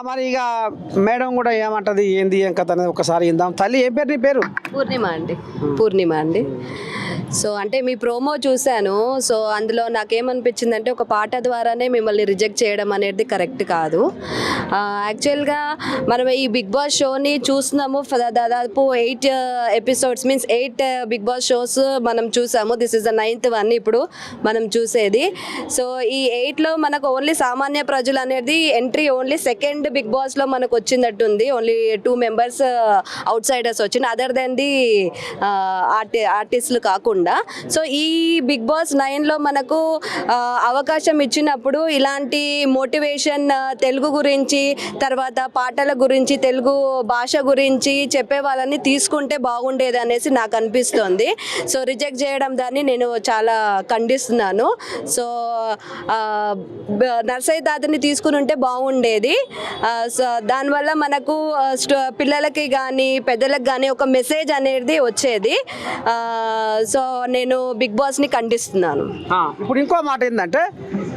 మరి ఇక మేడం కూడా ఏమంటది ఏంది ఏం కథ అనేది ఒకసారి ఇందాం. తల్లి ఏం పేరు నీ పేరు? పూర్ణిమ అండి. పూర్ణిమ అండి. సో అంటే మీ ప్రోమో చూశాను. సో అందులో నాకేమనిపించింది అంటే ఒక పాట ద్వారానే మిమ్మల్ని రిజెక్ట్ చేయడం అనేది కరెక్ట్ కాదు. యాక్చువల్గా మనం ఈ బిగ్ బాస్ షోని చూస్తున్నాము దాదాపు 8 episodes means 8 Bigg Boss shows మనం చూసాము. This is the 9th one ఇప్పుడు మనం చూసేది. సో ఈ 8లో మనకు ఓన్లీ సామాన్య ప్రజలు అనేది ఎంట్రీ ఓన్లీ సెకండ్ బిగ్ బాస్లో మనకు వచ్చినట్టుంది. ఓన్లీ 2 మెంబర్స్ అవుట్ సైడర్స్ వచ్చింది అదర్ దెన్ ది ఆర్టిస్టులు కాకుండా. సో ఈ బిగ్ బాస్ 9లో మనకు అవకాశం ఇచ్చినప్పుడు ఇలాంటి మోటివేషన్ తెలుగు గురించి తర్వాత పాటల గురించి తెలుగు భాష గురించి చెప్పే వాళ్ళని తీసుకుంటే బాగుండేది అనేసి నాకు అనిపిస్తుంది. సో రిజెక్ట్ చేయడం దాన్ని నేను చాలా ఖండిస్తున్నాను. సో నర్సయ్య తాతని తీసుకుని ఉంటే బాగుండేది. సో దానివల్ల మనకు పిల్లలకి కానీ పెద్దలకు కానీ ఒక మెసేజ్ అనేది వచ్చేది. సో నేను బిగ్ బాస్ని ఖండిస్తున్నాను. ఇప్పుడు ఇంకో మాట ఏంటంటే